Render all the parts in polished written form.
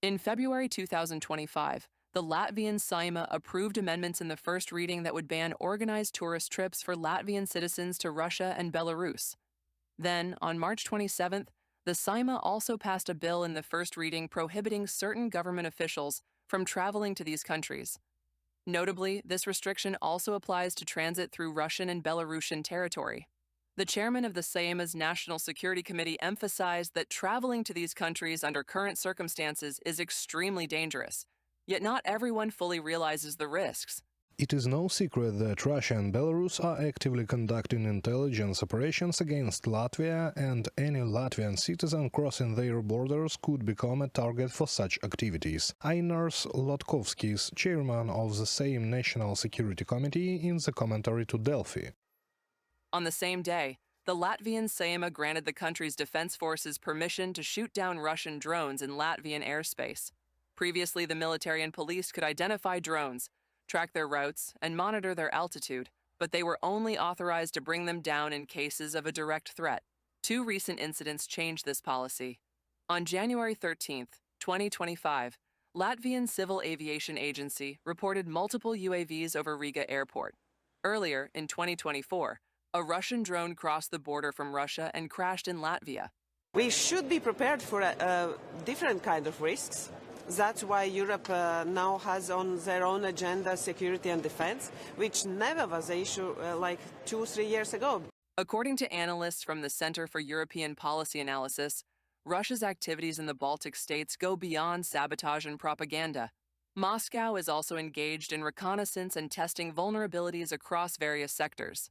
In February 2025, the Latvian Saeima approved amendments in the first reading that would ban organized tourist trips for Latvian citizens to Russia and Belarus. Then, on March 27th, the Saeima also passed a bill in the first reading prohibiting certain government officials from traveling to these countries. Notably, this restriction also applies to transit through Russian and Belarusian territory. The chairman of the Seima's National Security Committee emphasized that traveling to these countries under current circumstances is extremely dangerous, yet not everyone fully realizes the risks. It is no secret that Russia and Belarus are actively conducting intelligence operations against Latvia, and any Latvian citizen crossing their borders could become a target for such activities. Ainars Lotkovskis, chairman of the same National Security Committee, in the commentary to Delphi. On the same day, the Latvian Saeima granted the country's defense forces permission to shoot down Russian drones in Latvian airspace. Previously, the military and police could identify drones, track their routes, and monitor their altitude, but they were only authorized to bring them down in cases of a direct threat. Two recent incidents changed this policy. On January 13, 2025, Latvian Civil Aviation Agency reported multiple UAVs over Riga airport. Earlier, in 2024, a Russian drone crossed the border from Russia and crashed in Latvia. We should be prepared for a different kind of risks. That's why Europe now has on their own agenda security and defense, which never was an issue like 2-3 years ago. According to analysts from the Center for European Policy Analysis, Russia's activities in the Baltic states go beyond sabotage and propaganda. Moscow is also engaged in reconnaissance and testing vulnerabilities across various sectors.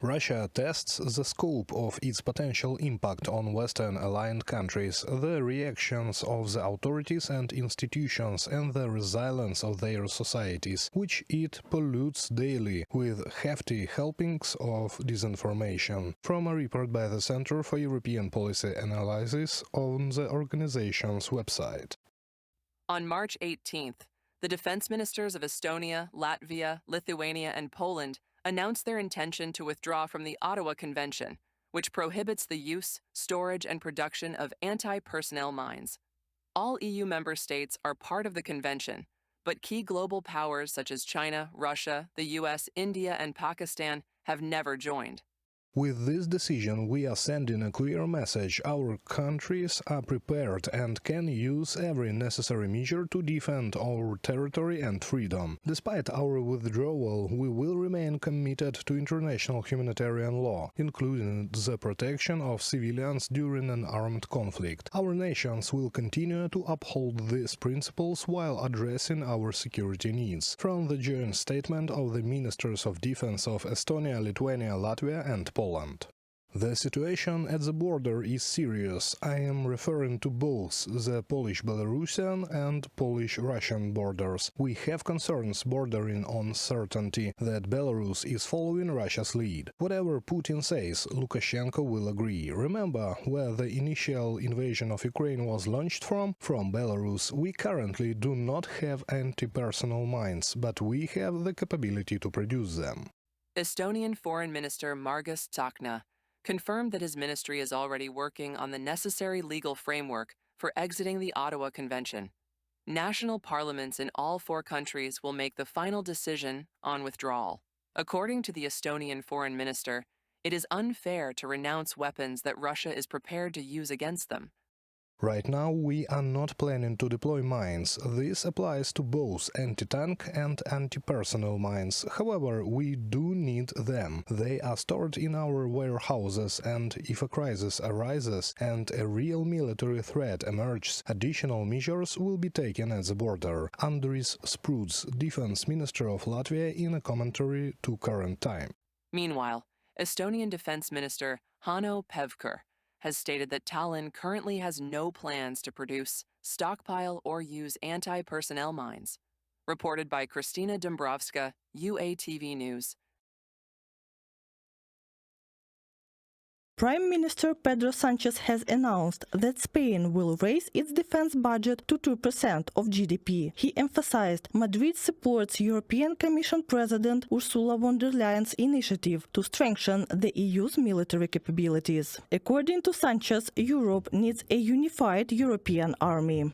Russia tests the scope of its potential impact on Western-aligned countries, the reactions of the authorities and institutions, and the resilience of their societies, which it pollutes daily with hefty helpings of disinformation. From a report by the Center for European Policy Analysis on the organization's website. On March 18th, the defense ministers of Estonia, Latvia, Lithuania, and Poland announced their intention to withdraw from the Ottawa Convention, which prohibits the use, storage, and production of anti-personnel mines. All EU member states are part of the convention, but key global powers such as China, Russia, the US, India, and Pakistan have never joined. With this decision, we are sending a clear message: our countries are prepared and can use every necessary measure to defend our territory and freedom. Despite our withdrawal, we will remain committed to international humanitarian law, including the protection of civilians during an armed conflict. Our nations will continue to uphold these principles while addressing our security needs. From the joint statement of the Ministers of Defense of Estonia, Lithuania, Latvia, and Poland. The situation at the border is serious. I am referring to both the Polish-Belarusian and Polish-Russian borders. We have concerns bordering on certainty that Belarus is following Russia's lead. Whatever Putin says, Lukashenko will agree. Remember where the initial invasion of Ukraine was launched from? From Belarus. We currently do not have anti-personnel mines, but we have the capability to produce them. Estonian Foreign Minister Margus Tsahkna confirmed that his ministry is already working on the necessary legal framework for exiting the Ottawa Convention. National parliaments in all 4 countries will make the final decision on withdrawal. According to the Estonian Foreign Minister, it is unfair to renounce weapons that Russia is prepared to use against them. Right now, we are not planning to deploy mines. This applies to both anti-tank and anti-personnel mines. However, we do need them. They are stored in our warehouses, and if a crisis arises and a real military threat emerges, additional measures will be taken at the border. Andris Spruds, Defense Minister of Latvia, in a commentary to Current Time. Meanwhile, Estonian Defense Minister Hanno Pevkur has stated that Tallinn currently has no plans to produce, stockpile, or use anti-personnel mines. Reported by Kristina Dombrovska, UATV News. Prime Minister Pedro Sánchez has announced that Spain will raise its defense budget to 2% of GDP. He emphasized Madrid supports European Commission President Ursula von der Leyen's initiative to strengthen the EU's military capabilities. According to Sánchez, Europe needs a unified European army.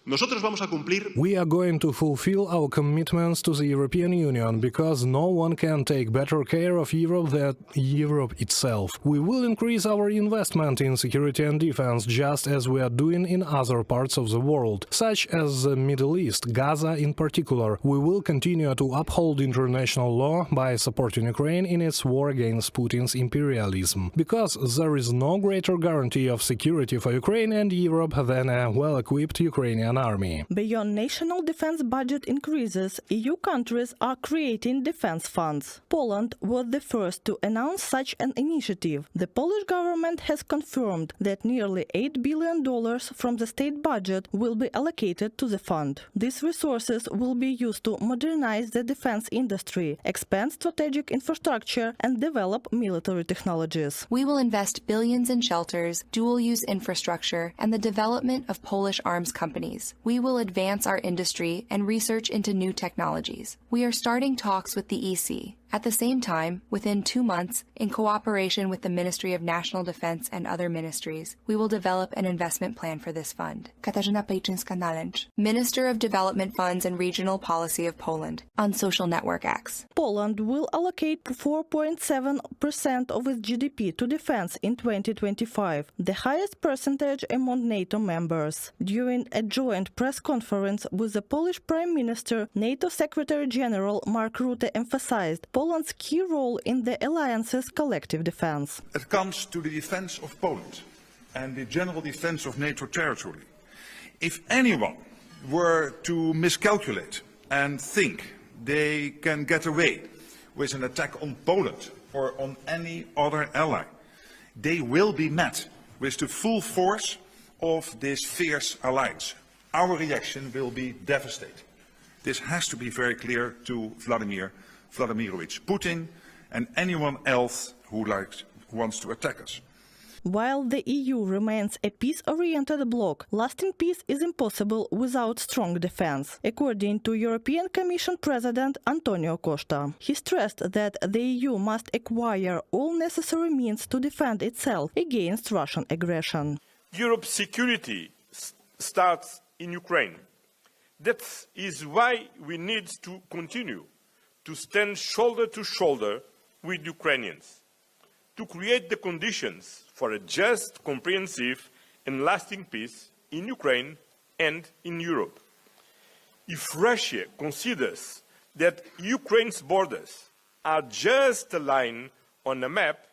We are going to fulfill our commitments to the European Union because no one can take better care of Europe than Europe itself. We will increase our investment in security and defense just as we are doing in other parts of the world, such as the Middle East, Gaza in particular. We will continue to uphold international law by supporting Ukraine in its war against Putin's imperialism, because there is no greater guarantee of security for Ukraine and Europe than a well-equipped Ukrainian army. Beyond national defense budget increases, EU countries are creating defense funds. Poland was the first to announce such an initiative. The Polish government has confirmed that nearly $8 billion from the state budget will be allocated to the fund. These resources will be used to modernize the defense industry, expand strategic infrastructure, and develop military technologies. We will invest billions in shelters, dual-use infrastructure, and the development of Polish arms companies. We will advance our industry and research into new technologies. We are starting talks with the EC. At the same time, within 2 months, in cooperation with the Ministry of National Defense and other ministries, we will develop an investment plan for this fund. Katarzyna Pejczyńska-Nalęcz, Minister of Development Funds and Regional Policy of Poland, on Social Network X. Poland will allocate 4.7% of its GDP to defense in 2025, the highest percentage among NATO members. During a joint press conference with the Polish Prime Minister, NATO Secretary General Mark Rutte emphasized Poland's key role in the alliance's collective defense. It comes to the defense of Poland and the general defense of NATO territory. If anyone were to miscalculate and think they can get away with an attack on Poland or on any other ally, they will be met with the full force of this fierce alliance. Our reaction will be devastating. This has to be very clear to Vladimir Vladimirovich Putin and anyone else who wants to attack us. While the EU remains a peace-oriented bloc, lasting peace is impossible without strong defense, according to European Commission President Antonio Costa. He stressed that the EU must acquire all necessary means to defend itself against Russian aggression. Europe's security starts in Ukraine. That is why we need to continue to stand shoulder to shoulder with Ukrainians, to create the conditions for a just, comprehensive and lasting peace in Ukraine and in Europe. If Russia considers that Ukraine's borders are just a line on a map,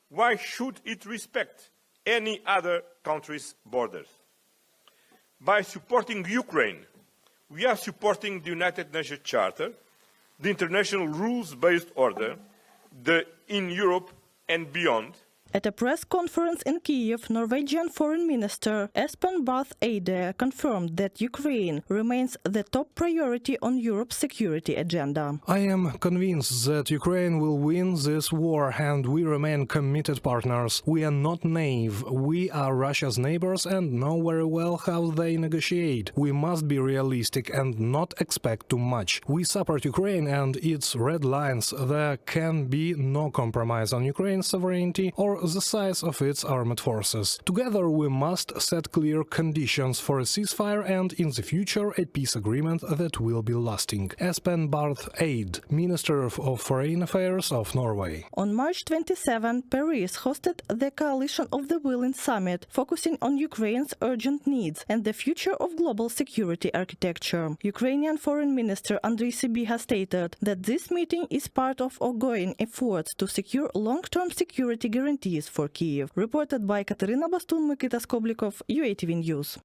why should it respect any other country's borders? By supporting Ukraine, we are supporting the United Nations Charter, the international rules-based order, in Europe and beyond. At a press conference in Kyiv, Norwegian Foreign Minister Espen Barth Eide confirmed that Ukraine remains the top priority on Europe's security agenda. I am convinced that Ukraine will win this war and we remain committed partners. We are not naive. We are Russia's neighbors and know very well how they negotiate. We must be realistic and not expect too much. We support Ukraine and its red lines. There can be no compromise on Ukraine's sovereignty or the size of its armed forces. Together we must set clear conditions for a ceasefire and, in the future, a peace agreement that will be lasting. Espen Barth Eide, Minister of Foreign Affairs of Norway. On March 27, Paris hosted the Coalition of the Willing Summit, focusing on Ukraine's urgent needs and the future of global security architecture. Ukrainian Foreign Minister Andriy Sybiha stated that this meeting is part of ongoing efforts to secure long-term security guarantees for Kyiv. Reported by Katerina Bastun, Mikita Skoblikov, UATV News.